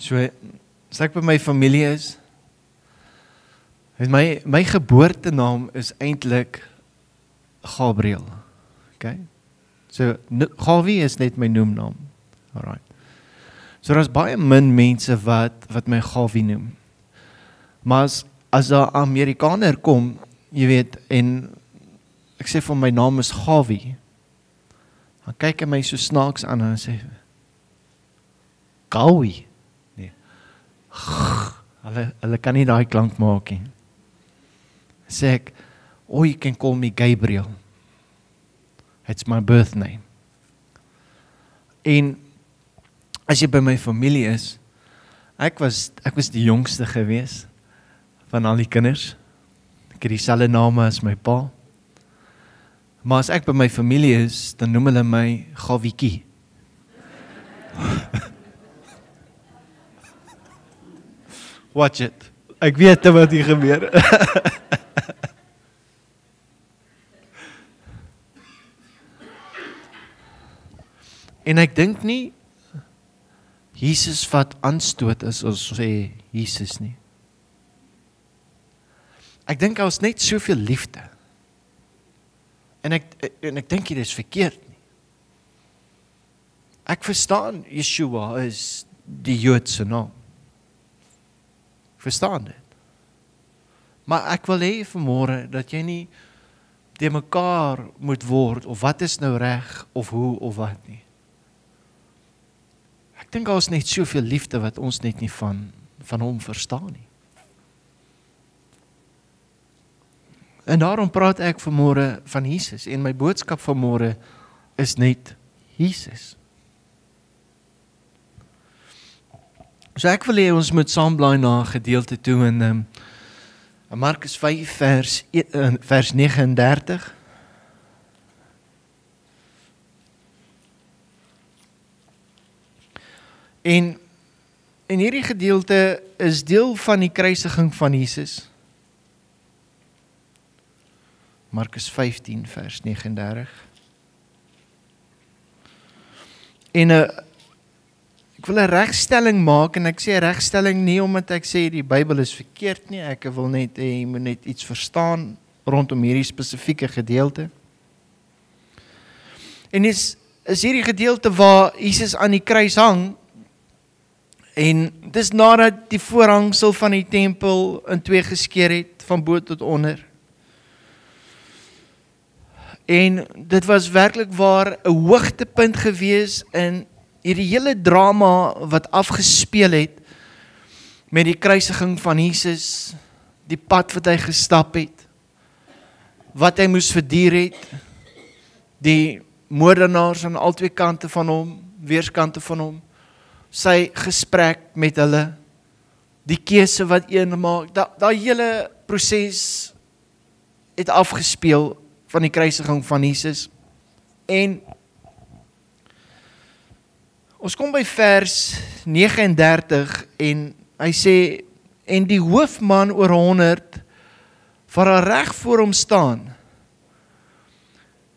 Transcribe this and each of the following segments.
So, as ek by my familie is, my geboortenaam is eintlik Gabriel. Okay? So, Gawie is net my noemnaam. Alright. So, daar is baie min mense wat my Gawie noem. Maar as daar 'n Amerikaner kom, jy weet, en ek sê van my naam is Gawie, dan kyk hy my so snaaks aan en sê, Gawie? Nee. Hulle kan nie daai klank maak nie. Sê ek, oh, you can call me Gabriel. It's my birth name. En as jy by my familie is, ek was die jongste gewees van al die kinders. Ek het dieselfde name as my pa. Maar as ek by my familie is, dan noem hulle my Gawiekie. Watch it. Ek weet wat hier gebeur. En ek dink nie Jesus vat aanstoot as ons sê Jesus nie. Ek dink daar is net soveel liefde. En ek dink dit is verkeerd nie. Ek verstaan Yeshua is die Joodse naam. Ek verstaan dit. Maar ek wil hê vanmôre dat jy nie te mekaar moet word of wat is nou reg of hoe of wat nie. Ek dink daar is net soveel liefde wat ons net nie van hom verstaan nie. En daarom praat ek vanmôre van Jesus en my boodskap vanmôre is net Jesus. So ek wil hê ons moet saam blaai na 'n gedeelte toe in Markus 5 vers 39. En hierdie gedeelte is deel van die kruisiging van Jesus. Markus 15 vers 39. En ek wil 'n regstelling maak en ek sê regstelling nie omdat ek sê die Bybel is verkeerd nie, ek wil net jy moet net iets verstaan rondom hierdie spesifieke gedeelte. En is hierdie gedeelte waar Jesus aan die kruis hang. En dis nadat die voorhangsel van die tempel in twee geskeer het, van bo tot onder. En dit was werklik waar 'n hoogtepunt gewees in hierdie hele drama wat afgespeel het met die kruisiging van Jesus, die pad wat hy gestap het, wat hy moes verduur het, die moordenaars aan albei kante van hom, weerskante van hom, sy gesprek met hulle, die keuse wat een maak, daai hele proses het afgespeel van die kruisiging van Jesus. En ons kom by vers 39 en hy sê, en die hoofman oor 100 wat daar reg voor hom staan,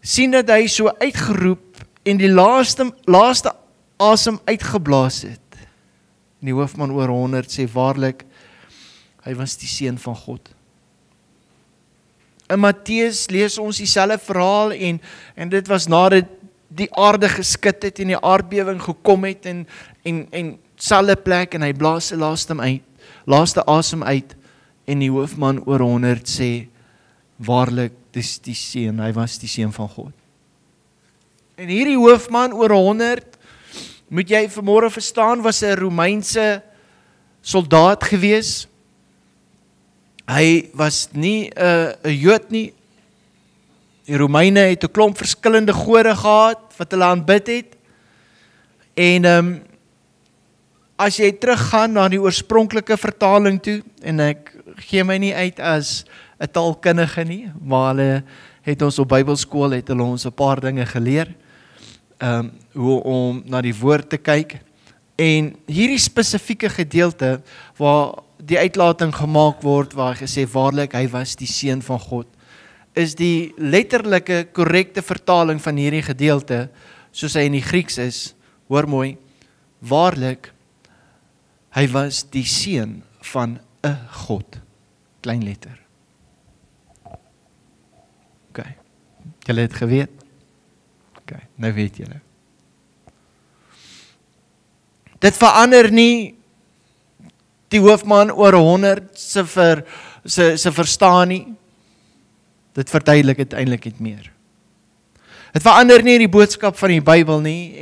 sien dat hy so uitgeroep en die laaste asem uitgeblaas het. En die hoofman oor 100 sê waarlik, hy was die seun van God. In Matteus lees ons dieselfde verhaal en dit was nadat die aarde geskit het en die aardbewing gekom het en selfde plek en hy blaas sy laaste asem uit en die hoofman oor 100 sê waarlik, dis die seun, hy was die seun van God. En hierdie hoofman oor 100, moet jy vanmôre verstaan, was 'n Romeinse soldaat gewees. Hy was nie 'n Jood nie. Die Romeine het 'n klomp verskillende gode gehad wat hulle aanbid het. En as jy teruggaan na die oorspronklike vertaling toe, en ek gee my nie uit as 'n taalkundige nie, maar hulle het ons op Bybelskool het hulle ons 'n paar dinge geleer. Hoe om na die woord te kyk. En hierdie spesifieke gedeelte waar die uitlating gemaak word, waar hy gesê waarlik, hy was die seun van God, is die letterlike korrekte vertaling van hierdie gedeelte, soos hy in die Grieks is, hoor mooi, waarlik, Hy was die seun van 'n God, klein letter. OK, julle het geweet? OK, nou weet julle. Dit verander nie die hoofman oor 100 se verstaan nie. Dit verduidelik uiteindelik net meer. Dit verander nie die boodskap van die Bybel nie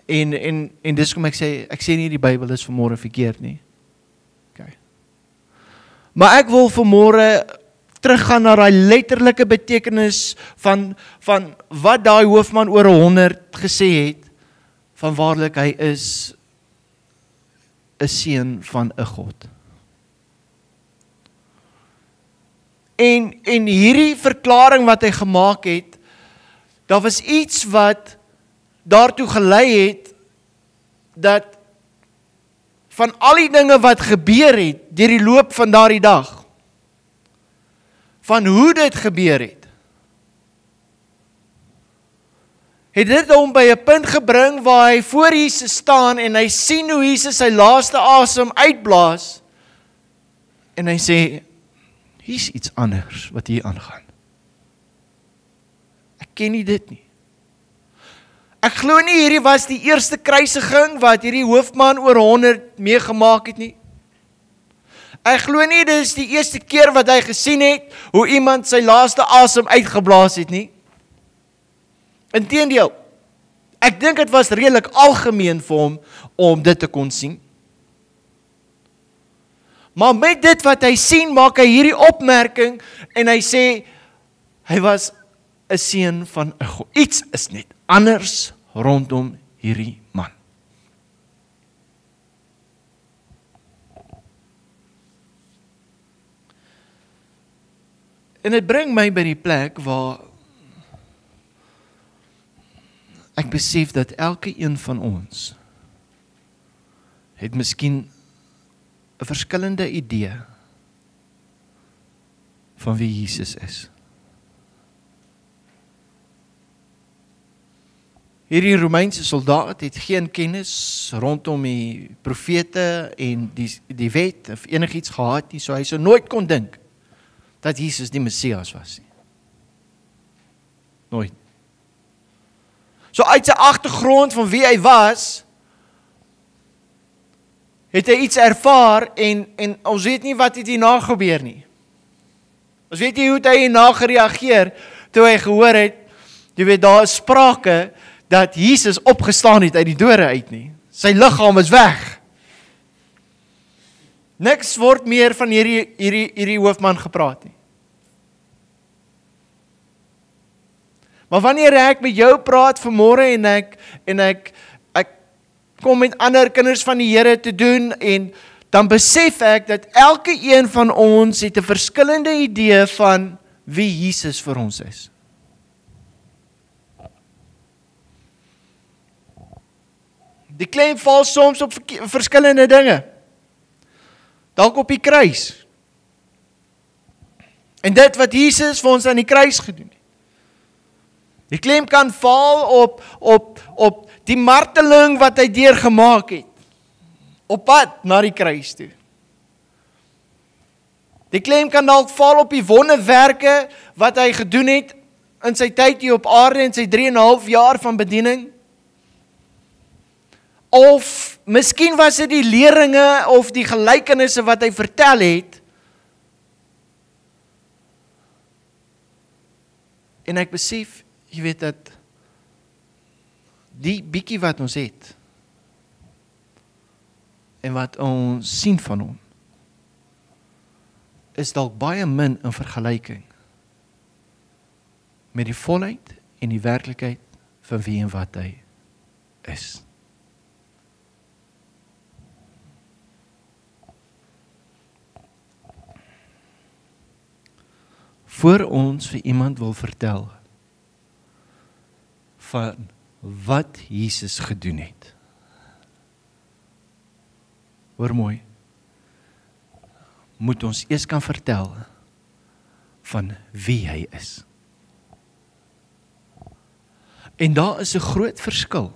en dis kom ek sê nie die Bybel is vanmôre verkeerd nie. Okay. Maar ek wil vanmôre teruggaan na daai letterlike betekenis van wat daai hoofman oor 100 gesê het, van waarlik hy is 'n seun van 'n God. En hierdie verklaring wat hy gemaak het, daar was iets wat daartoe gelei het, dat van al die dinge wat gebeur het, deur die loop van daardie dag, van hoe dit gebeur het dit hom by 'n punt gebring waar hy voor Jesus staan en hy sien hoe Jesus sy laaste asem uitblaas en hy sê, hier's iets anders wat hier aangaan. Ek ken nie dit nie. Ek glo nie hierdie was die eerste kruisiging wat hierdie hoofman oor 100 meegemaak het nie. Ek glo nie dit is die eerste keer wat hy gesien het hoe iemand sy laaste asem uitgeblaas het nie. Inteendeel, ek dink dit was redelik algemeen vir hom om dit te kon sien. Maar met dit wat hy sien, maak hy hierdie opmerking en hy sê, hy was 'n seun van 'n God. Iets is net anders rondom hierdie man. En dit bring my by die plek waar ek besef dat elke een van ons het miskien 'n verskillende idee van wie Jesus is. Hierdie Romeinse soldaat het geen kennis rondom die profete en die wet of enigiets gehad nie, so hy sou nooit kon dink dat Jesus die Messias was nie. Nooit. So uit sy agtergrond van wie hy was, het hy iets ervaar en ons weet nie wat het hierna gebeur nie. Ons weet nie hoe het hy hierna gereageer toe hy gehoor het, jy weet daar is sprake dat Jesus opgestaan het uit die dode uit nie. Sy liggaam is weg. Niks word meer van hierdie hoofman gepraat nie. Maar wanneer ek met jou praat vanmôre en ek kom met ander kinders van die Here te doen en dan besef ek dat elke een van ons het 'n verskillende idee van wie Jesus vir ons is. Die klem val soms op verskillende dinge. Dalk op die kruis. En dit wat Jesus vir ons aan die kruis gedoen het. Die klem kan val op die marteling wat hy deurgemaak het. Op pad na die kruis toe. Die klem kan dalk val op die wonderwerke wat hy gedoen het in sy tyd hier op aarde en sy 3,5 jaar van bediening. Of miskien was dit die leringe of die gelykenisse wat hy vertel het. En ek besef, jy weet dat die bietjie wat ons het en wat ons sien van hom is dalk baie min in vergelyking met die volheid en die werklikheid van wie en wat hy is. Voor ons vir iemand wil vertel van wat Jesus gedoen het. Hoor mooi, moet ons eers kan vertel van wie hy is. En daar is 'n groot verskil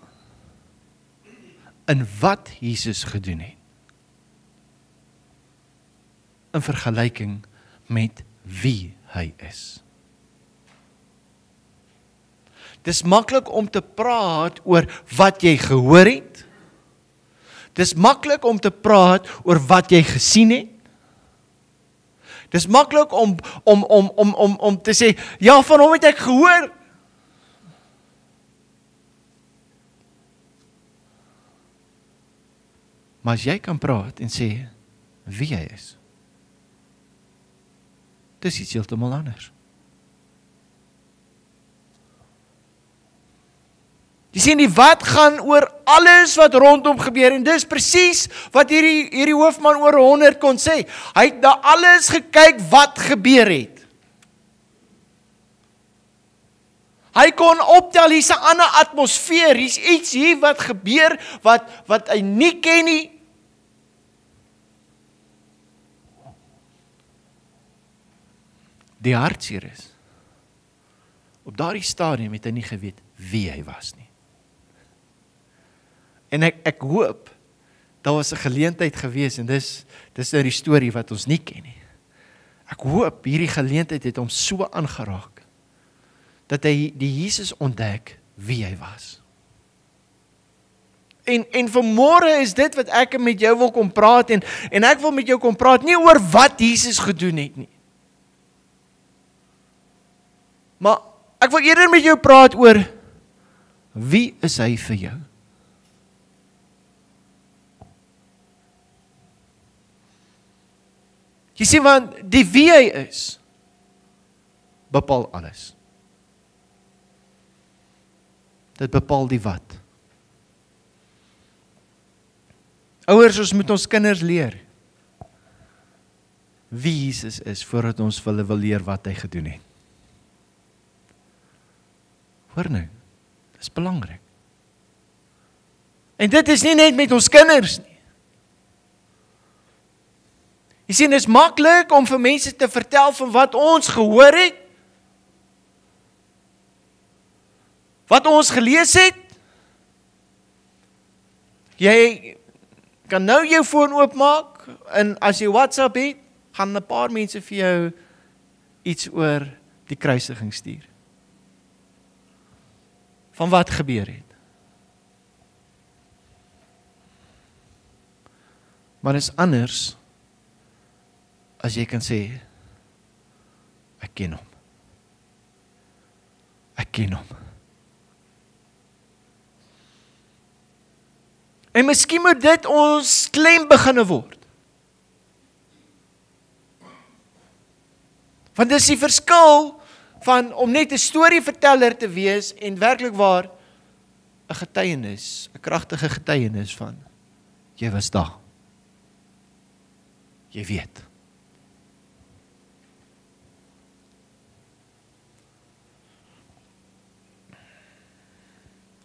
in wat Jesus gedoen het in vergelyking met wie hy is. Dis maklik om te praat oor wat jy gehoor het. Dis maklik om te praat oor wat jy gesien het. Dis maklik om te sê, ja, van hom het ek gehoor. Maar as jy kan praat en sê wie hy is, dis iets heeltemal anders. Jy sien, die wat gaan oor alles wat rondom gebeur, en dis presies wat hierdie hoofman oor 100 kon sê. Hy het na alles gekyk wat gebeur het. Hy kon optel, hier's 'n ander atmosfeer, hier's iets hier wat gebeur, wat hy nie ken nie. Die hartseer is, op daardie stadium het hy nie geweet wie hy was nie. En ek hoop, daar was 'n geleentheid gewees, en dis nou die storie wat ons nie ken nie. Ek hoop, hierdie geleentheid het hom so aangeraak, dat hy die Jesus ontdek wie hy was. En vanmôre is dit wat ek met jou wil kom praat, en ek wil met jou kom praat, nie oor wat Jesus gedoen het nie. Maar ek wil eerder met jou praat oor, wie is hy vir jou? Jy sien, want die wie hy is, bepaal alles. Dit bepaal die wat. Ouers, ons moet ons kinders leer wie Jesus is, voordat ons hulle wil leer wat hy gedoen het. Hoor nou, dit is belangrik. En dit is nie net met ons kinders nie. Jy sien, dit is maklik om vir mense te vertel van wat ons gehoor het, wat ons gelees het. Jy kan nou jou foon oopmaak, en as jy WhatsApp het, gaan 'n paar mense vir jou iets oor die kruisiging stuur. Van wat gebeur het. Maar dit is anders, as jy kan sê, ek ken hom. Ek ken hom. En miskien moet dit ons klem beginne word. Want dis die verskil van om net 'n storieverteller te wees en werklik waar 'n getuienis, 'n kragtige getuienis van jy was daar. Jy weet.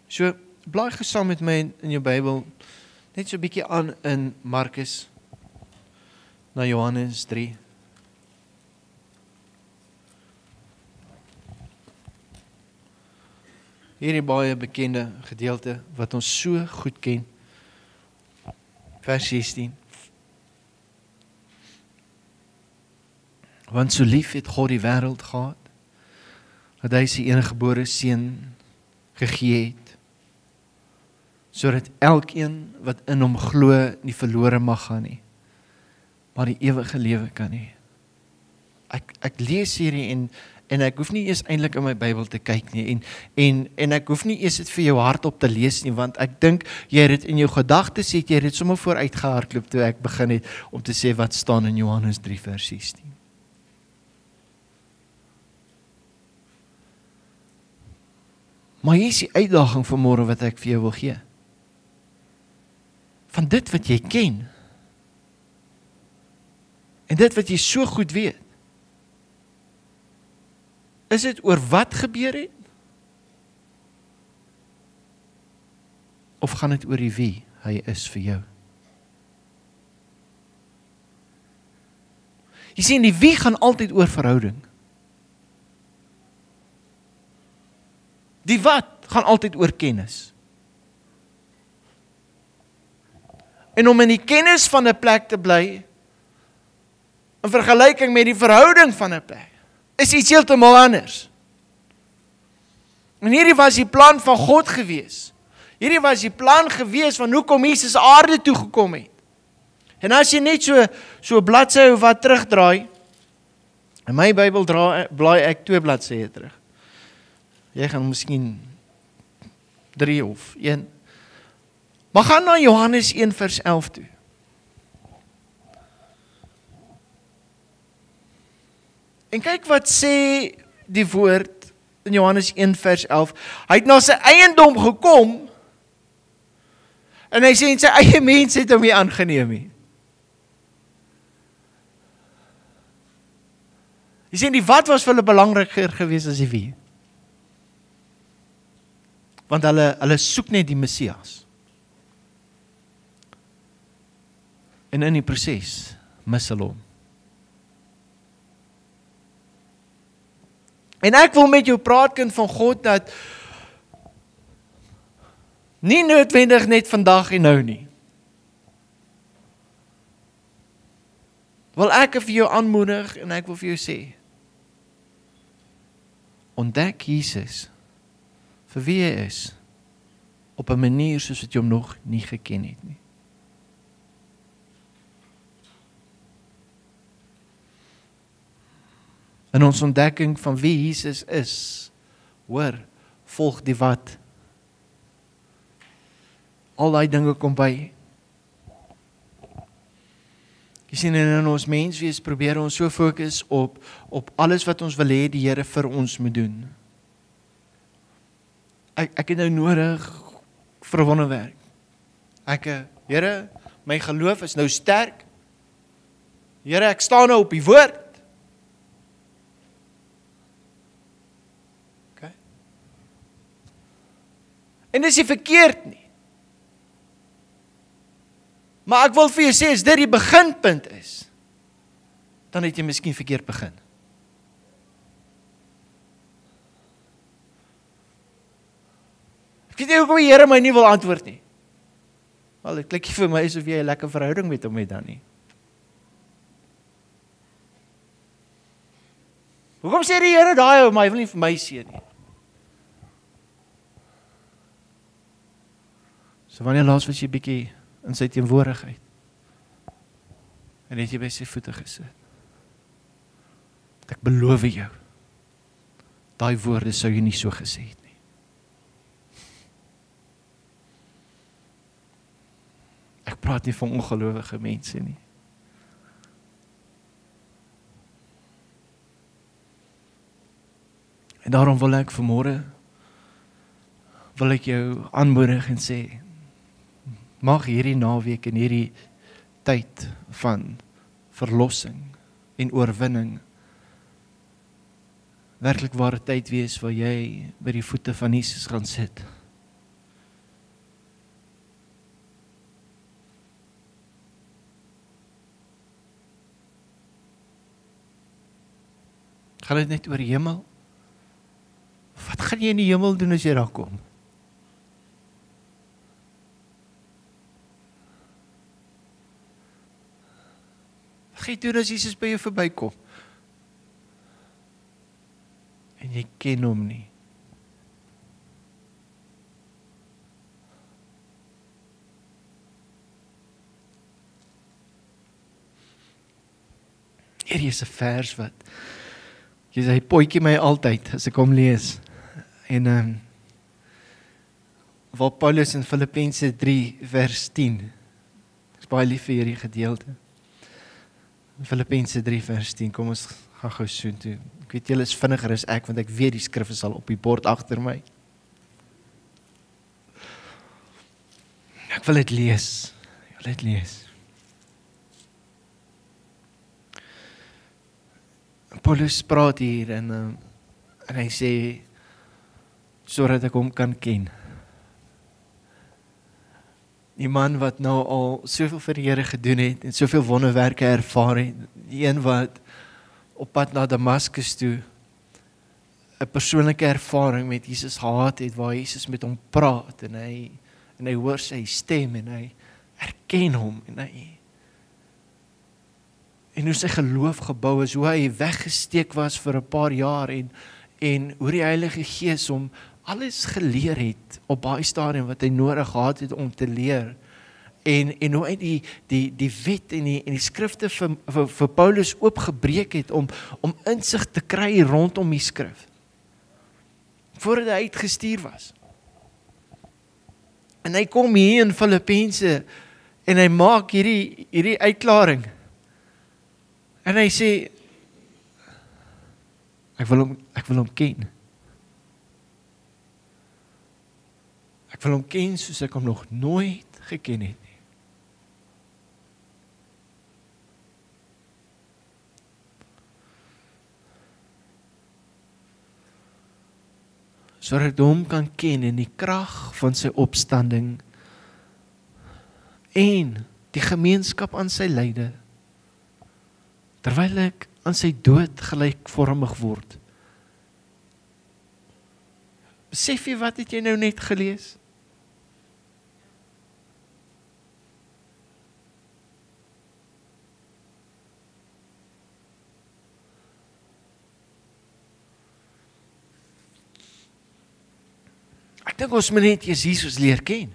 So, blaai gesaam met my in jou Bybel, net so 'n bietjie aan in Markus, na Johannes 3. Hierdie baie bekende gedeelte, wat ons so goed ken. Vers 16. Want so lief het God die wêreld gehad, dat hy sy eniggebore seun gegee het, sodat elkeen wat in hom glo nie verlore mag gaan nie, maar die ewige lewe kan hê. Ek lees hierdie en ek hoef nie eers eintlik in my Bybel te kyk nie, en ek hoef nie eers dit vir jou hardop te lees nie, want ek dink jy het dit in jou gedagtes, jy het dit sommer vooruit gehardloop toe ek begin het om te sê wat staan in Johannes 3 vers 16. Maar hier is die uitdaging vanmôre wat ek vir jou wil gee. Van dit wat jy ken, en dit wat jy so goed weet, is dit oor wat gebeur het? Of gaan dit oor die wie hy is vir jou? Jy sien, die wie gaan altyd oor verhouding. Die wat gaan altyd oor kennis. En om in die kennis van 'n plek te bly, in vergelyking met die verhouding van 'n plek, is iets heeltemal anders. En hierdie was die plan van God gewees. Hierdie was die plan gewees van hoekom Jesus aarde toe gekom het. En as jy net so bladsy of wat terugdraai, in my Bybel blaai ek 2 bladsye terug. Jy gaan miskien 3 of 1. Maar gaan na Johannes 1 vers 11 toe. En kyk wat sê die woord in Johannes 1 vers 11. Hy het na sy eiendom gekom, en hy sê, en sy eie mense het hom nie aangeneem nie. Jy sê, die wat was vir hulle belangriker gewees as die wie? Want hulle soek net die Messias. En in die proses mis hulle hom. En ek wil met jou praat, kind van God, dat nie noodwendig net vandag en nou nie. Wil ek vir jou aanmoedig en ek wil vir jou sê, ontdek Jesus vir wie hy is, op 'n manier soos wat jy hom nog nie geken het nie. In ons ontdekking van wie Jesus is, hoor, volg die wat. Al die dinge kom by. Jy sien, in ons menswees probeer ons so fokus op alles wat ons wil hê die Here vir ons moet doen. Ek het nou nodig vir 'n wonderwerk. Here, my geloof is nou sterk. Here, ek staan nou op die woord. Okay. En dis nie verkeerd nie. Maar ek wil vir jou sê, as dit die beginpunt is, dan het jy miskien verkeerd begin. Ek weet nie hoekom die Here my nie wil antwoord nie. Wel, dit klink vir my asof jy 'n lekker verhouding met hom het dan nie. Hoekom sê die Here daai, maar hy wil nie vir my seën nie? So wanneer laas was jy bietjie in sy teenwoordigheid, en het jy by sy voete gesit? Ek beloof jou, daai woorde sou jy nie so gesê het nie. Ek praat nie van ongelowige mense nie. En daarom wil ek vanmôre, wil ek jou aanmoedig en sê, mag hierdie naweek en hierdie tyd van verlossing en oorwinning werklik ware tyd wees waar jy by die voete van Jesus gaan sit. Gaan dit net oor die hemel? Wat gaan jy in die hemel doen as jy daar kom? Wat gaan jy doen as Jesus by jou verbykom? En jy ken hom nie. Hierdie is 'n vers wat hy potjie my altyd as ek hom lees. En waar Paulus in Filippense 3 vers 10. Ek is baie lief vir hierdie gedeelte. Filippense 3 vers 10. Kom ons gaan gou soontoe. Ek weet julle is vinniger as ek, want ek weet die skrif is al op die bord agter my. Ek wil dit lees. Paulus praat hier en hy sê, sodat ek hom kan ken. Die man wat nou al soveel vir die Here gedoen het en soveel wonderwerke ervaar het, die een wat op pad na Damaskus toe 'n persoonlike ervaring met Jesus gehad het, waar Jesus met hom praat en hy hoor sy stem en hy herken hom en en hoe sy geloof gebou is, hoe hy weggesteek was vir 'n paar jaar en hoe die Heilige Gees hom alles geleer het op baie stadium wat hy nodig gehad het om te leer. En hoe hy die wet en die skrifte vir Paulus oopgebreek het om insig te kry rondom die skrif. Voordat hy uitgestuur was. En hy kom hier in Filippense en hy maak hierdie uitklaring. En hy sê, ek wil hom ken. Ek wil hom ken soos ek hom nog nooit geken het nie. Sodat ek hom kan ken in die krag van sy opstanding en die gemeenskap aan sy lyde, terwyl ek aan sy dood gelykvormig word. Besef jy wat het jy nou net gelees? Ek dink ons moet net Jesus leer ken.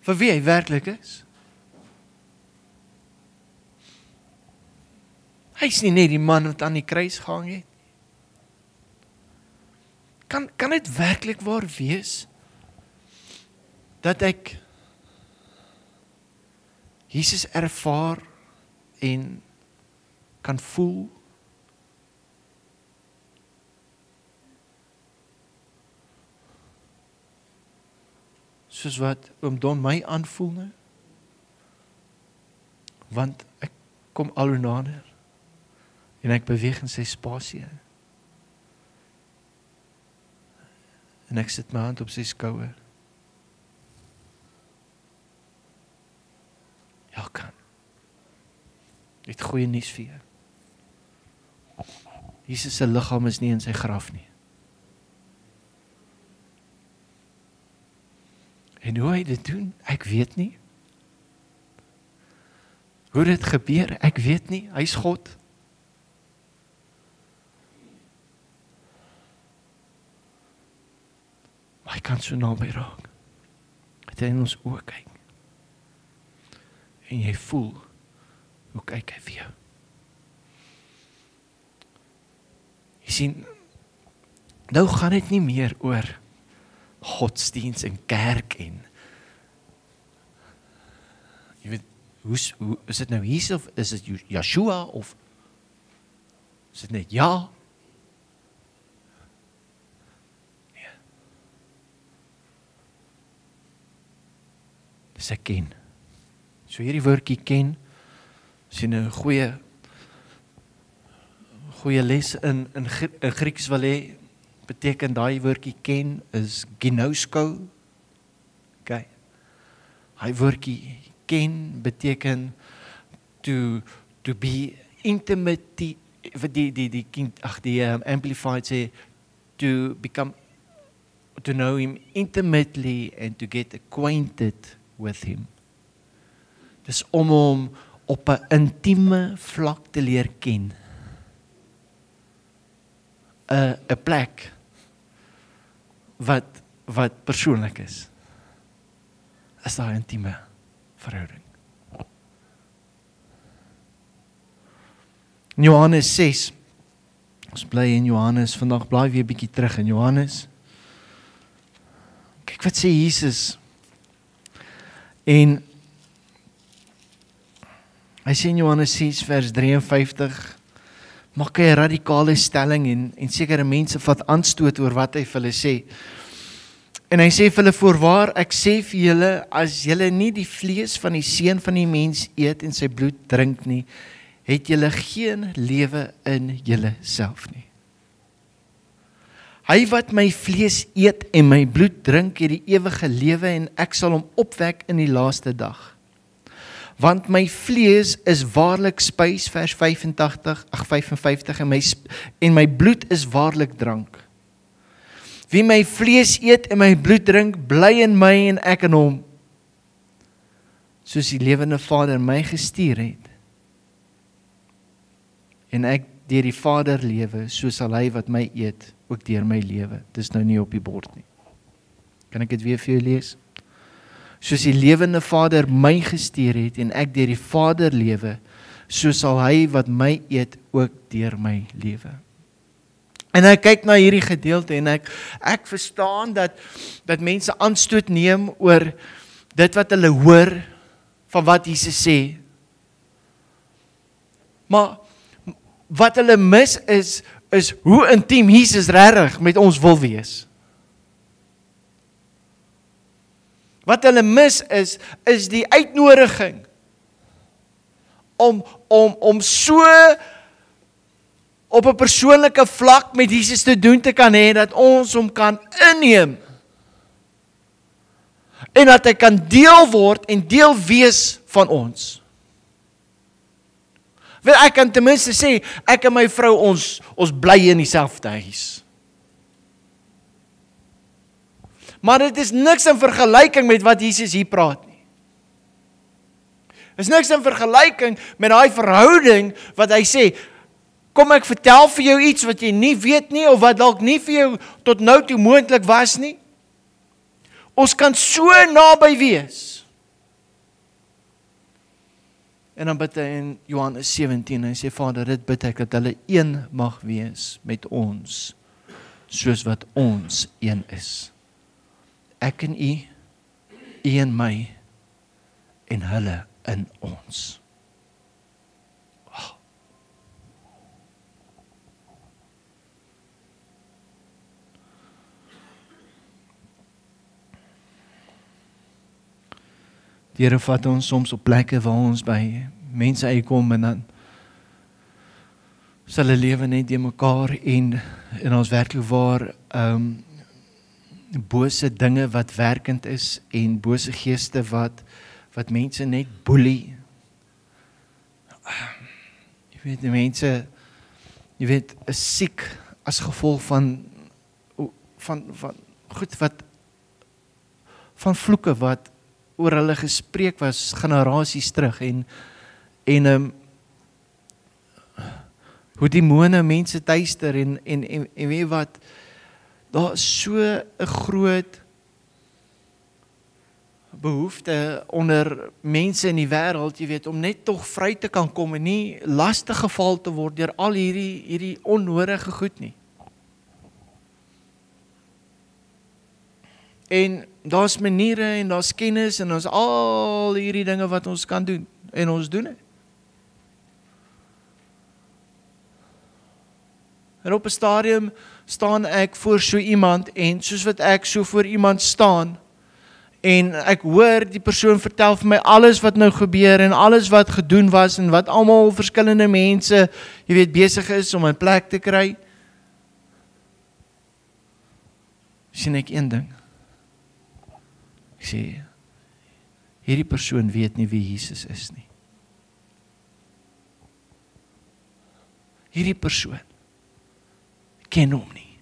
Vir wie hy werklik is. Hy is nie net die man wat aan die kruis gehang het. Kan dit werklik waar wees dat ek Jesus ervaar en kan voel? Soos wat oom Don my aanvoel nou? Want ek kom al hoe nader en ek beweeg in sy spasie. En ek sit my hand op sy skouer. Ja, kan. Ek het goeie nuus vir jou. Jesus se liggaam is nie in sy graf nie. En hoe hy dit doen, ek weet nie. Hoe dit gebeur, ek weet nie. Hy's God. Maar hy kan so naby raak. Dat hy in ons oë kyk. En jy voel, hoe kyk hy vir jou? Jy sien, nou gaan dit nie meer oor godsdiens en kerk en jy weet, hoe is dit nou Jesus of is dit Yeshua of is dit net ja? Nee. Dis ek ken. So hierdie woordjie ken, is 'n goeie les in Grieks wil hê, beteken daai woordjie ken is ginosko. Okay. Hy woordjie ken beteken to be intimate, die Amplified sê to know him intimately and to get acquainted with him. Dis om hom op 'n intieme vlak te leer ken. 'n plek wat persoonlik is daar 'n intieme verhouding. Johannes 6. Ons bly in Johannes, vandag bly weer 'n bietjie terug in Johannes. Kyk wat sê Jesus. En hy sê in Johannes 6 vers 53, maak hy 'n radikale stelling en sekere mense vat aanstoot oor wat hy vir hulle sê. En hy sê vir hulle, voorwaar, ek sê vir julle, as julle nie die vlees van die seun van die mens eet en sy bloed drink nie, het julle geen lewe in julle self nie. Hy wat my vlees eet en my bloed drink, het die ewige lewe en ek sal hom opwek in die laaste dag. Want my vlees is waarlik spys, vers 55 en my bloed is waarlik drank. Wie my vlees eet en my bloed drink, bly in my en ek in hom. soos die lewende Vader my gestuur het, en ek deur die Vader lewe, so sal hy wat my eet, ook deur my lewe. Dis nou nie op die bord nie. Kan ek dit weer vir jou lees? Soos die lewende Vader my gestuur het, en ek deur die Vader lewe, so sal hy wat my eet, ook deur my lewe. En ek kyk na hierdie gedeelte, en ek verstaan dat mense aanstoot neem oor dit wat hulle hoor, van wat Jesus sê. Maar wat hulle mis is hoe intiem Jesus regtig met ons wil wees. Wat hulle mis is die uitnodiging om so op 'n persoonlike vlak met Jesus te doen te kan hê, dat ons hom kan inneem. En dat hy kan deel word en deel wees van ons. Wel, ek kan ten minste sê, ek en my vrou, ons bly in dieselfde huis. Maar dit is niks in vergelyking met wat Jesus hier praat nie. Is niks in vergelyking met daai verhouding wat hy sê, kom ek vertel vir jou iets wat jy nie weet nie, of wat dalk nie vir jou tot nou toe moontlik was nie. Ons kan so naby wees. En dan bid hy in Johannes 17, hy sê, Vader, dit bid ek, dat hulle een mag wees met ons, soos wat ons een is. Ek en u in my, en hulle in ons. Die Here vat ons soms op plekke waar ons by mense uitkom, en dan sal hulle lewe net die mekaar, en ons werklik waar bose dinge wat werkend is, en bose geeste wat mense net boelie. Jy weet, die mense, is siek as gevolg van goed wat, van vloeke wat oor hulle gespreek was generasies terug, en hoe demone mense tuister, en weet wat, daar is so 'n groot behoefte onder mense in die wêreld, jy weet, om net tog vry te kan kom en nie lastig geval te word deur al hierdie onnodige goed nie. En daar's maniere en daar's kennis en ons al hierdie dinge wat ons kan doen, en ons doen dit. En op 'n stadium staan ek voor so iemand, en soos wat ek so voor iemand staan, en ek hoor die persoon vertel vir my alles wat nou gebeur, en alles wat gedoen was, en wat almal verskillende mense, jy weet, besig is om 'n plek te kry, sien ek een ding. Ek sê, hierdie persoon weet nie wie Jesus is nie. Hierdie persoon ken hom nie.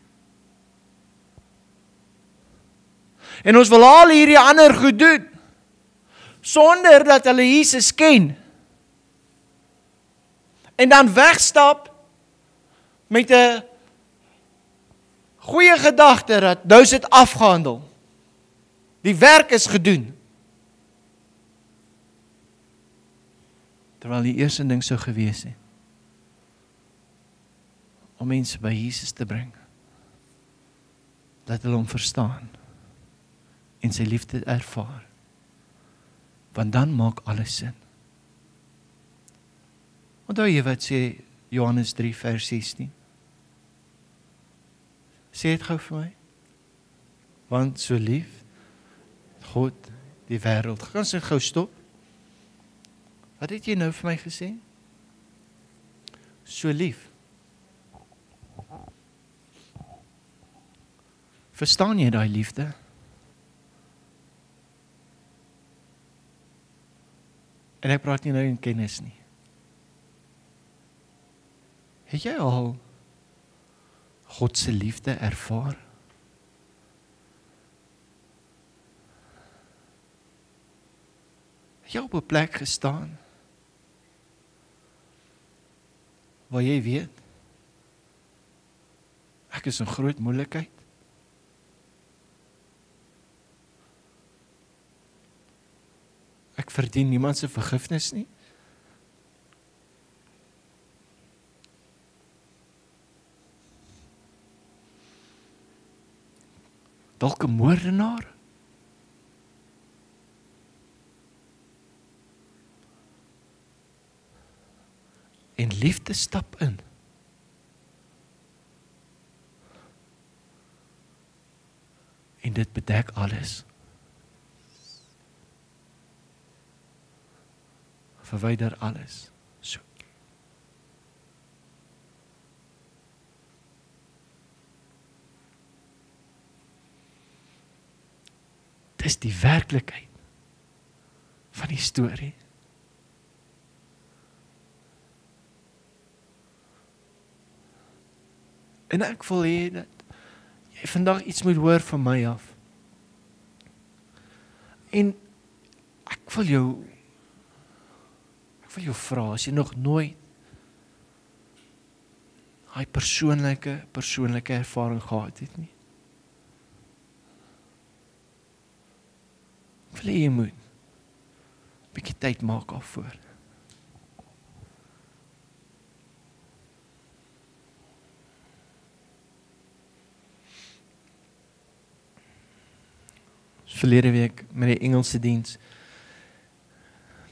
En ons wil al hierdie ander goed doen, sonder dat hulle Jesus ken. En dan wegstap met 'n goeie gedagte dat nou is dit afgehandel. Die werk is gedoen. Terwyl die eerste ding sou gewees het, om mense by Jesus te bring, dat hulle hom verstaan, en sy liefde ervaar, want dan maak alles sin. Onthou jy wat sê Johannes 3 vers 16? Sê het gou vir my. Want so lief God die wêreld. Kan ons gou stop? Wat het jy nou vir my gesê? So lief. Verstaan jy daai liefde? En ek praat nie nou in kennis nie. Het jy al God se liefde ervaar? Jy op 'n plek gestaan waar jy weet, ek is in groot moeilikheid. Ek verdien niemand se vergifnis nie. Dalk 'n moordenaar. En liefde stap in. En dit bedek alles. Verwyder alles. So. Dis die werklikheid van die storie. En ek wil hê dat jy vandag iets moet hoor van my af. En ek wil jou vra, as jy nog nooit daai persoonlike ervaring gehad het nie. Ek wil hê jy moet 'n bietjie tyd maak daarvoor. Verlede week met die Engelse diens,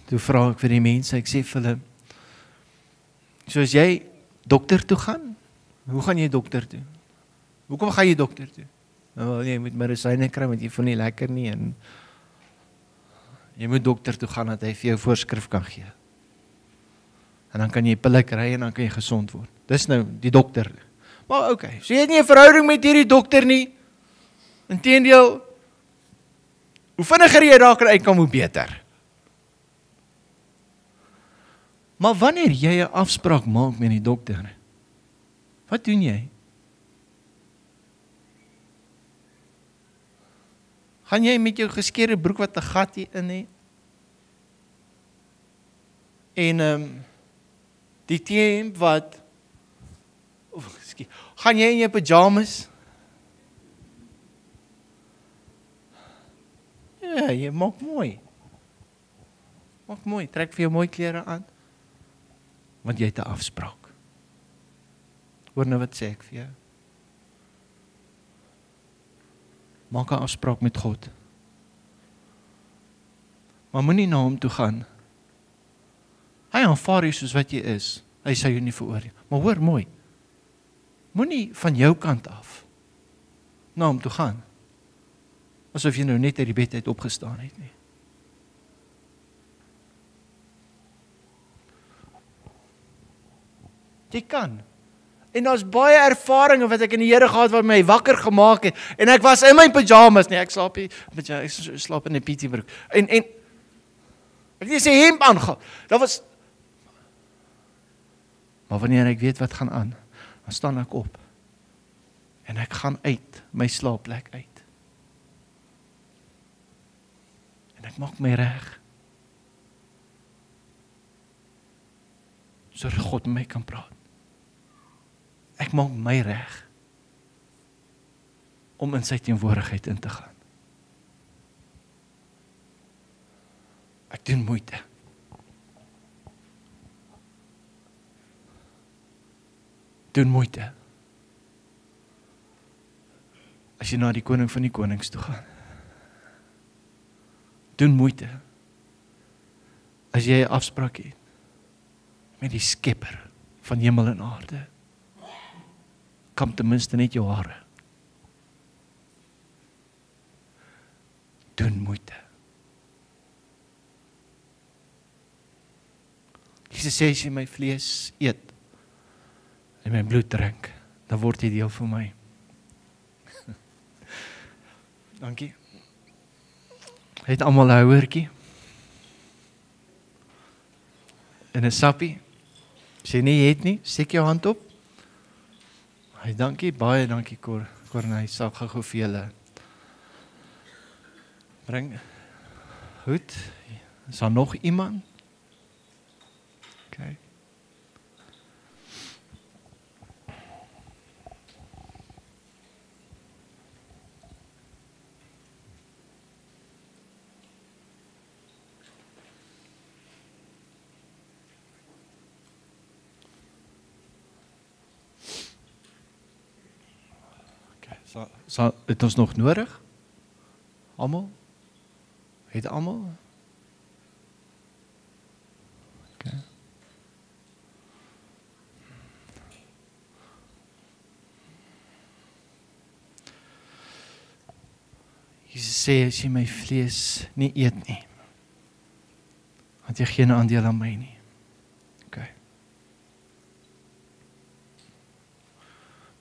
toe vra ek vir die mense, ek sê vir hulle, so as jy dokter toe gaan, hoe gaan jy dokter toe? Hoekom gaan jy dokter toe? Nou, jy moet medisyne kry, want jy voel nie lekker nie, en jy moet dokter toe gaan, dat hy vir jou voorskrif kan gee. En dan kan jy pille kry, en dan kan jy gesond word. Dis nou die dokter. Maar okay, so jy het nie 'n verhouding met hierdie dokter nie, inteendeel, hoe vinniger jy daar kan uitkom, hoe beter. Maar wanneer jy 'n afspraak maak met die dokter, wat doen jy? Gaan jy met jou geskeurde broek wat 'n gat hier in het? En die T-hemp wat, gaan jy in jou pyjamas? Ja, jy maak mooi. Maak mooi, trek vir jou mooi klere aan. Want jy het 'n afspraak. Hoor nou wat sê ek vir jou. Maak 'n afspraak met God. Maar moenie na hom toe gaan. Hy aanvaar jou soos wat jy is. Hy sal jou nie veroordeel. Maar hoor mooi. Moenie van jou kant af na hom toe gaan. Asof jy nou net uit die bed uit opgestaan het nie. Jy kan. En daar's baie ervarings wat ek in die Here gehad wat my wakker gemaak het. En ek was in my pyjamas, nee, ek slaap in 'n PT-broek. En ek het nie sy hemp aangaan. Daar was. Maar wanneer ek weet wat gaan aan, dan staan ek op. En ek gaan uit my slaapplek uit. En ek maak my reg. Sodat God met my kan praat. Ek maak my reg om in sy teenwoordigheid in te gaan. Ek doen moeite. Doen moeite. As jy na die koning van die konings toe gaan. Doen moeite. As jy 'n afspraak het met die skepper van hemel en aarde. Kam ten minste net jou hare. Doen moeite. Jesus sê, as jy my vlees eet en my bloed drink, dan word jy deel van my. Dankie. Het almal 'n houertjie en 'n sappie. As jy nie het nie, steek jou hand op. Hey, dankie, baie dankie Corneille, sal gou vir julle bring. Goed, Is daar nog iemand? Okay. Het ons nog nodig? Almal? Het almal? Okay. Jesus sê, as jy my vlees nie eet nie, want jy geen aandeel aan my nie. Okay.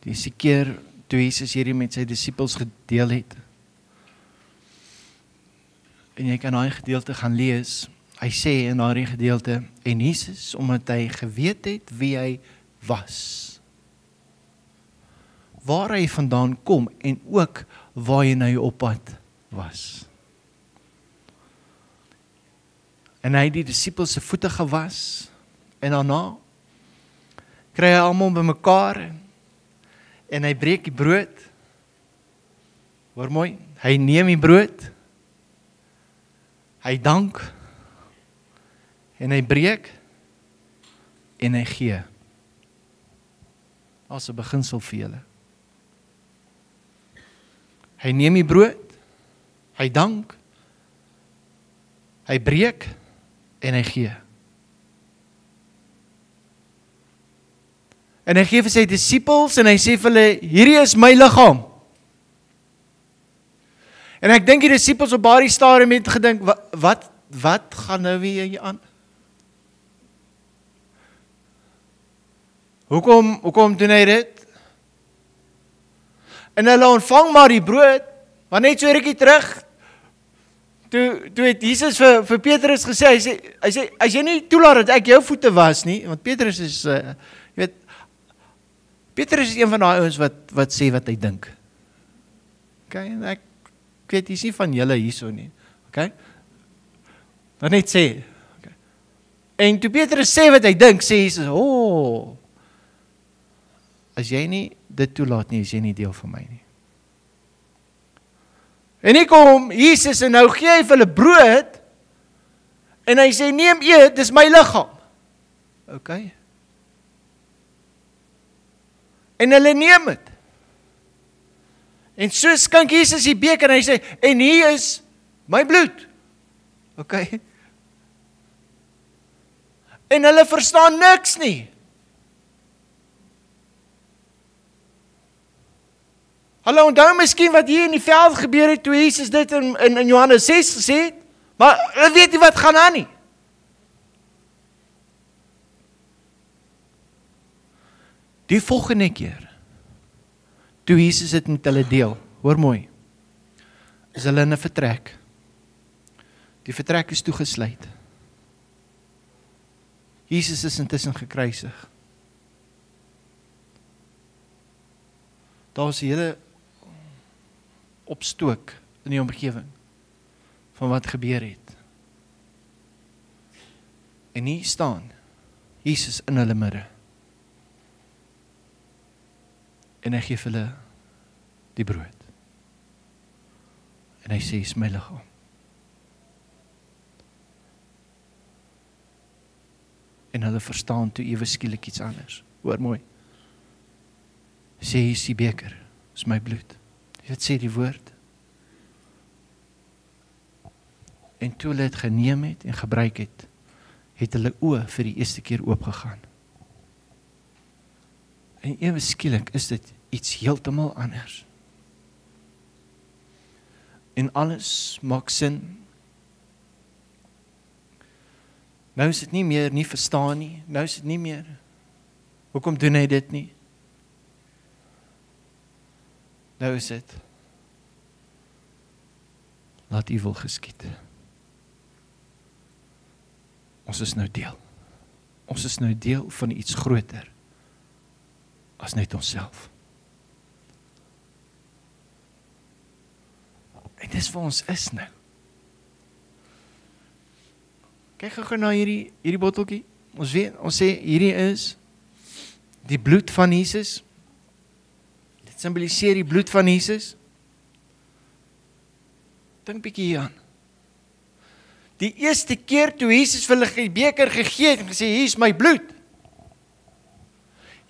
Die keer toe Jesus hierdie met sy disippels gedeel het, en jy kan daai gedeelte gaan lees, hy sê in daai gedeelte, en Jesus, omdat hy geweet het wie hy was, waar hy vandaan kom, en ook waarheen hy op pad was. En hy het die disippels se voete gewas, en daarna kry hy almal bymekaar, en hy breek die brood. Hoor mooi, hy neem die brood, hy dank, en hy breek, en hy gee. As 'n beginsel vir julle. Hy neem die brood, hy dank, hy breek, en hy gee. En hy gee vir sy disippels, en hy sê vir hulle, hierdie is my liggaam. En ek dink die disippels op daardie stadium het gedink, wat gaan nou weer hier aan? Hoekom doen hy dit? En hulle ontvang maar die brood, maar net so rukkie terug, toe het Jesus vir Petrus gesê, hy sê, as jy nie toelaat dat ek jou voete was nie, want Petrus is, Petrus is een van daai ouens wat sê wat hy dink. Okay, en ek weet nie van julle hierso nie. Okay? Maar net sê. Okay. En toe Petrus sê wat hy dink, sê Jesus, as jy nie dit toelaat nie, is jy nie deel van my nie. En hier kom Jesus en nou gee hy vir hulle brood, en hy sê, neem eet, dis my liggaam. Okay. En hulle neem het. En so skink Jesus die beker en hy sê, en hier is my bloed. Okay. En hulle verstaan niks nie. Hulle onthou miskien wat hier in die veld gebeur het, toe Jesus dit in Johannes 6 gesê het, maar hulle weet nie wat gaan aan nie. Die volgende keer, toe Jesus het met hulle deel, hoor mooi, is hulle in 'n vertrek. Die vertrek is toegesluit. Jesus is intussen gekruisig. Daar was 'n hele opstook in die omgewing van wat gebeur het. En hier staan Jesus in hulle midde. En hy gee vir hulle die brood. En hy sê, is my liggaam. En hulle verstaan toe ewe skielik iets anders. Hoor mooi. Sê, hier is die beker, is my bloed. Wat sê die woord? En toe hulle het geneem het en gebruik het, het hulle oë vir die eerste keer oopgegaan. En ewe skielik is dit iets heeltemal anders. En alles maak sin. Nou is dit nie meer nie verstaan nie. Nou is dit nie meer. Hoekom doen hy dit nie? Nou is dit. Laat U wil geskied. Ons is nou deel. Ons is nou deel van iets groter as net onsself. En dis waar ons is nou. Kyk gou na hierdie botteltjie. Ons sê hierdie is die bloed van Jesus. Dit simboliseer die bloed van Jesus. Dink bietjie hieraan. Die eerste keer toe Jesus vir hulle die beker gegee het en gesê, hier is my bloed.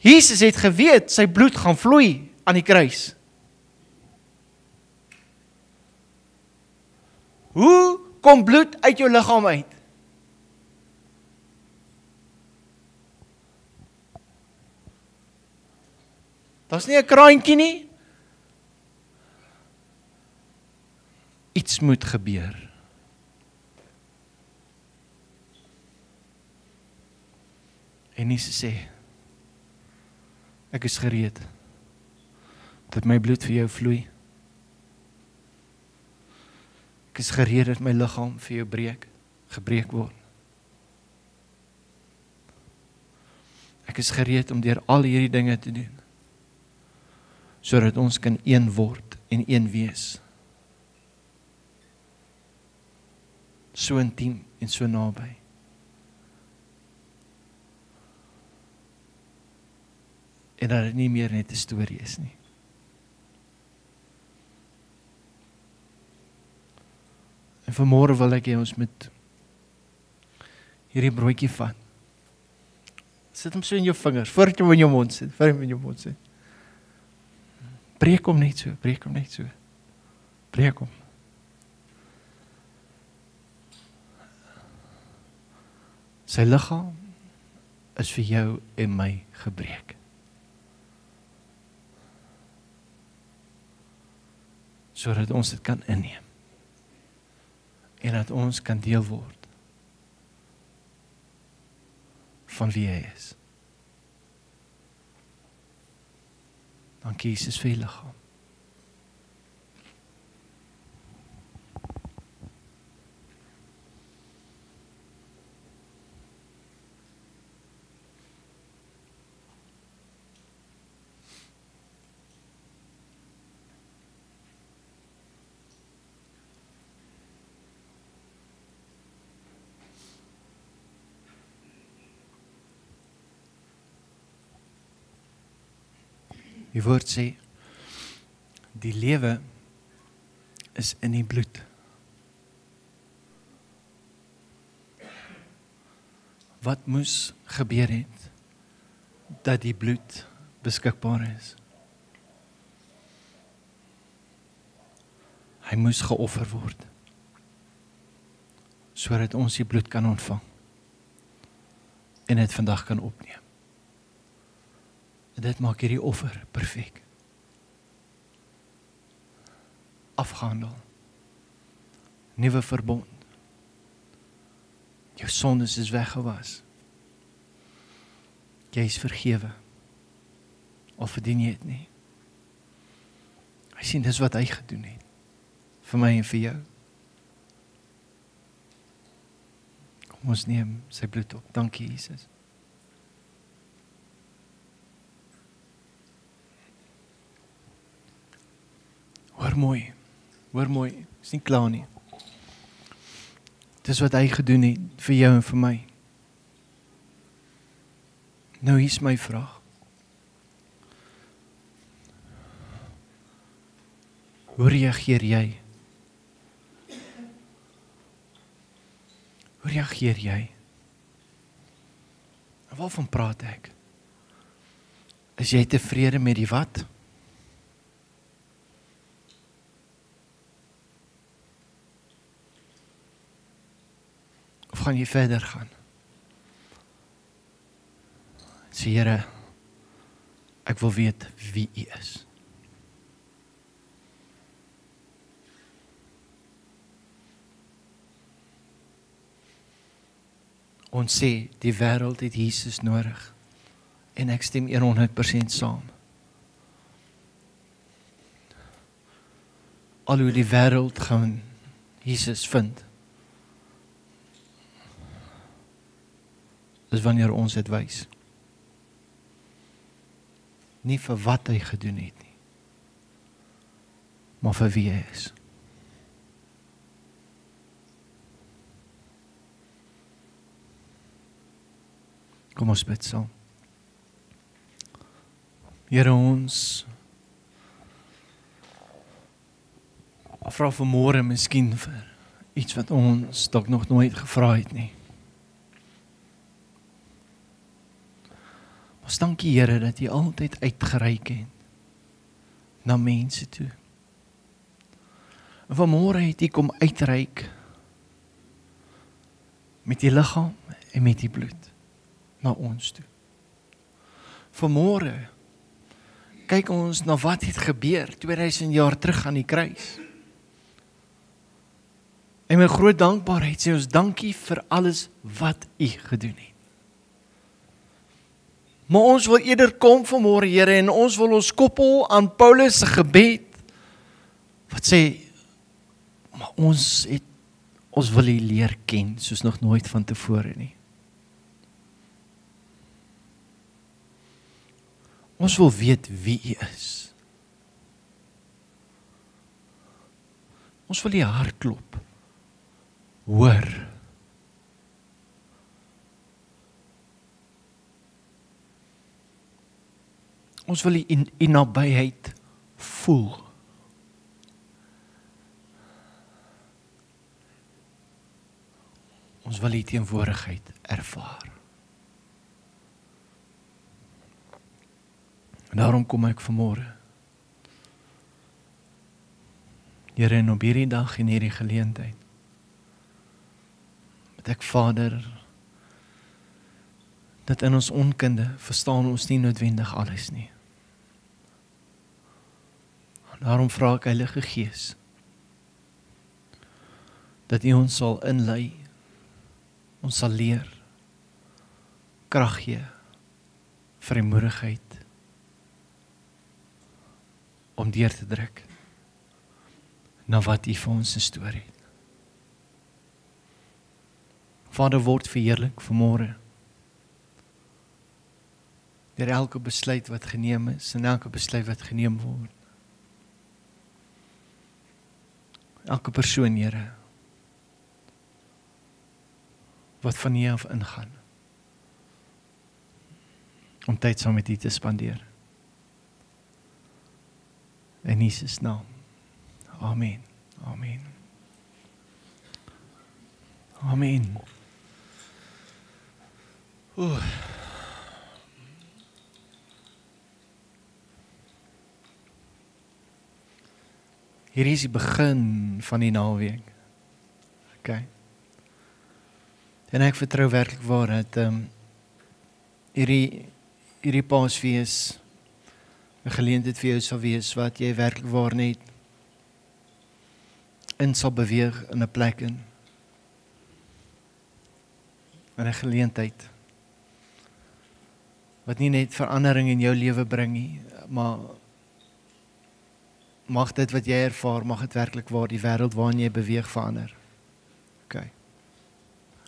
Jesus het geweet, sy bloed gaan vloei aan die kruis. Hoe kom bloed uit jou liggaam uit? Daar's nie 'n kraantjie nie. Iets moet gebeur. En Jesus sê, ek is gereed dat my bloed vir jou vloei. Ek is gereed dat my liggaam vir jou gebreek word. Ek is gereed om deur al hierdie dinge te doen, sodat ons kan een word en een wees. So intiem en so naby. En dat dit nie meer net 'n storie is nie. En vanmôre wil ek hê ons moet hierdie broodjie vat. Sit hom so in jou vingers, voordat jy hom in jou mond sit, Breek hom net so, Breek hom. Sy liggaam is vir jou en my gebreek. Sodat ons dit kan inneem. En dat ons kan deel word van wie hy is. Dankie Jesus vir die liggaam. Die woord sê, die lewe is in die bloed. Wat moes gebeur het, dat die bloed beskikbaar is? Hy moes geoffer word, sodat ons die bloed kan ontvang, en dit vandag kan opneem. En dit maak hierdie offer perfek. Afgehandel. Nuwe verbond. Jou sondes is weggewas. Jy is vergewe. Al verdien jy dit nie. Hy sien dis wat hy gedoen het. Vir my en vir jou. Kom ons neem sy bloed op. Dankie Jesus. Hoor mooi, is nie klaar nie. Dis wat hy gedoen het, vir jou en vir my. Nou hier is my vraag. Hoe reageer jy? Hoe reageer jy? En waarvan praat ek? Is jy tevrede met die wat? Of gaan jy verder gaan? Sê Here, ek wil weet wie U is. Ons sê, die wêreld het Jesus nodig. En ek stem 100% saam. Al hoe die wêreld gaan Jesus vind, is wanneer ons dit wys. Nie vir wat hy gedoen het nie, maar vir wie hy is. Kom ons bid saam. Here, ons vra vanmôre miskien vir iets wat ons dalk nog nooit gevra het nie. Ons dankie Here dat U altyd uitgereik het na mense toe. En vanmôre het U kom uitreik met die liggaam en met die bloed na ons toe. Vanmôre kyk ons na wat het gebeur 2000 jaar terug aan die kruis. En met groot dankbaarheid sê ons dankie vir alles wat U gedoen het. Maar ons wil eerder kom vanmôre Here en ons wil ons koppel aan Paulus se gebed wat sê, maar ons wil U leer ken soos nog nooit van tevore nie. Ons wil weet wie U is. Ons wil U hartklop hoor. Ons wil U nabyheid voel. Ons wil U teenwoordigheid ervaar. En daarom kom ek vanmôre. Here, en op hierdie dag en hierdie geleentheid, dat ek Vader, dat in ons onkunde verstaan ons nie noodwendig alles nie. Daarom vra ek Heilige Gees, dat U ons sal inlei, ons sal leer, krag gee, vrymoedigheid, om deur te druk, na wat U vir ons gestoor het. Vader, word verheerlik vanmôre, deur elke besluit wat geneem is, en elke besluit wat geneem word. Elke persoon, Here, wat van U af ingaan, om tyd saam met U te spandeer. In Jesus naam. Amen. Amen. Amen. Hier is die begin van die naweek. Okay. En ek vertrou werklik waar dat hierdie Paasfees 'n geleentheid vir jou sal wees wat jy werklik waar net in sal beweeg in 'n plek in 'n geleentheid wat nie net verandering in jou lewe bring nie, maar mag dit wat jy ervaar, mag dit werklik waar die wêreld waarin jy beweeg verander. Okay.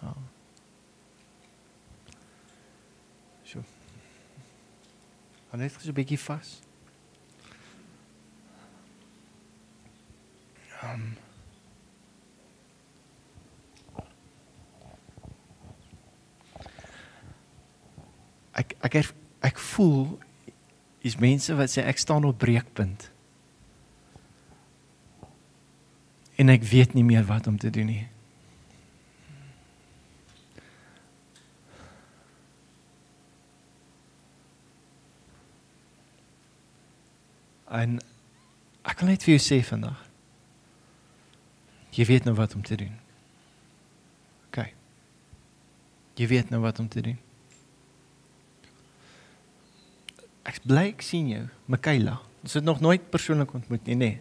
Ja. So. Hou net so 'n bietjie vas. Ek voel is mense wat sê ek staan op breekpunt. En ek weet nie meer wat om te doen nie. En ek wil net vir jou sê vandag, jy weet nou wat om te doen. Okay. Jy weet nou wat om te doen. Ek bly ek sien jou, Michaela. Ons het nog nooit persoonlik ontmoet nie, nee.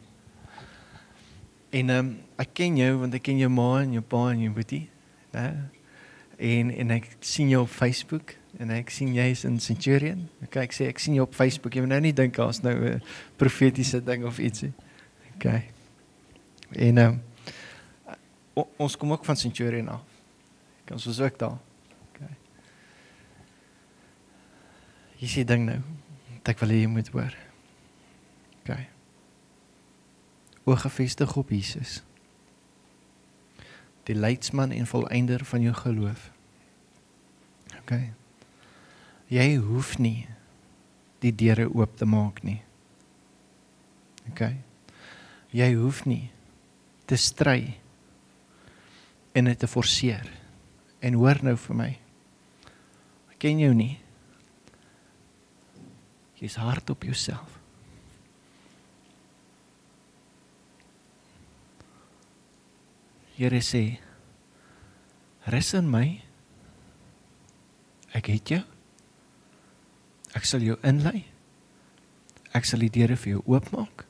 En ek ken jou, want ek ken jou ma en jou pa en jou boetie. En ek sien jou op Facebook, en ek sien jy is in Centurion. Okay, ek sê, ek sien jou op Facebook, jy moet nou nie dink as nou 'n profetiese ding of ietsie. Okay. En ons kom ook van Centurion af. Ons was ook daar. Okay. Jy sê ding nou, dat ek wil hê jy moet hoor. Okay. Oë gefestig op Jesus, die leidsman en voleinder van jou geloof. Okay. Jy hoef nie die deure oop te maak nie. Okay? Jy hoef nie te stry en dit te forceer. En hoor nou vir my, ek ken jou nie. Jy's hard op jouself. Here sê, rus in my, ek het jou, ek sal jou inlei, ek sal die deure vir jou oopmaak.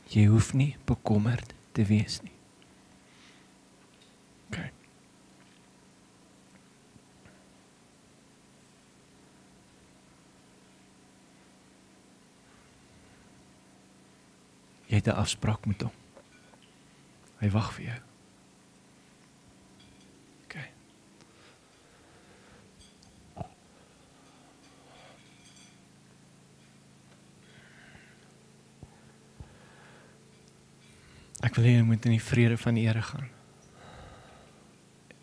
Jy hoef nie bekommerd te wees nie. Okay. Jy het 'n afspraak met hom. Hy wag vir jou. Okay. Ek wil hê jy moet in die vrede van die Here gaan.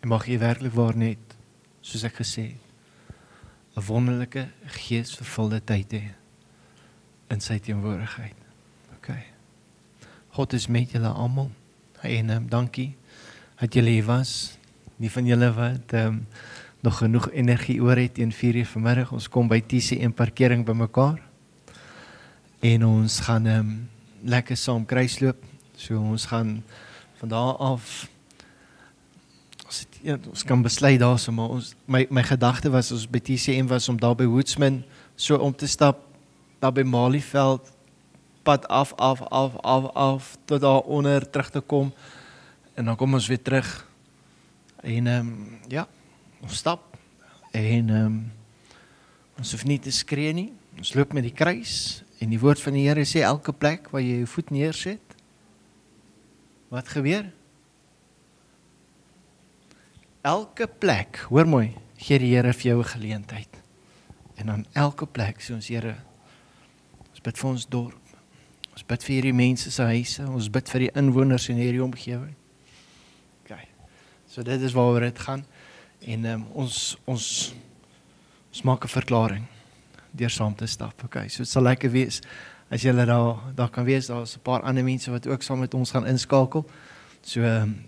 En mag jy werklik waar net, soos ek gesê het, 'n wonderlike geesvervulde tyd hê in sy teenwoordigheid. Okay. God is met julle almal. En dankie dat julle hier was. Die van julle wat nog genoeg energie oor het teen 4:00 vanmiddag. Ons kom by TCM parkering bymekaar. En ons gaan lekker saam kruisloop. So ons gaan van daar af, ons kan besluit daar so, maar my gedagte was, ons by TCM was om daar by Woodsman so om te stap, daar by Malieveld, pad af, tot daar onder terug te kom, en dan kom ons weer terug, en ja, ons stap, en ons hoef nie te skree nie, ons loop met die kruis, en die woord van die Here sê, elke plek waar jy jou voet neerset, wat gebeur? Elke plek, hoor mooi, gee die Here vir jou 'n geleentheid, en aan elke plek, sê ons Here, ons bid vir ons dorp, ons bid vir hierdie mense se huise, ons bid vir die inwoners in hierdie omgewing. Okay. So dit is waaroor dit gaan. En ons maak 'n verklaring deur saam te stap. Okay. So dit sal lekker wees as julle daar kan wees. Daar's 'n paar ander mense wat ook saam met ons gaan inskakel. So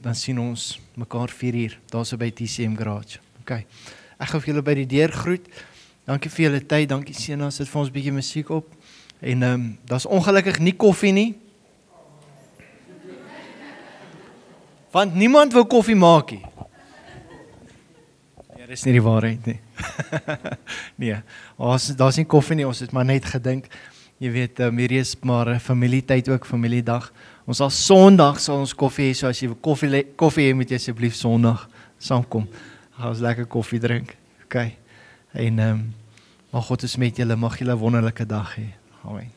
dan sien ons mekaar 4:00 daar so by TCM Garage. Okay. Ek gaan vir julle by die deur groet. Dankie vir julle tyd. Dankie Sena, sit vir ons 'n bietjie musiek op. En daar's ongelukkig nie koffie nie. Want niemand wil koffie maak nie. Ja, dis nie die waarheid nie. Nee, daar's nie koffie nie, ons het maar net gedink, jy weet, hierdie is maar 'n familietyd ook, familiedag. Ons sal Sondag sal ons koffie hê, so as jy koffie hê, moet jy asseblief Sondag saamkom. Gaan ons lekker koffie drink. Okay. En mag God is met julle, mag julle 'n wonderlike dag hê. Amen.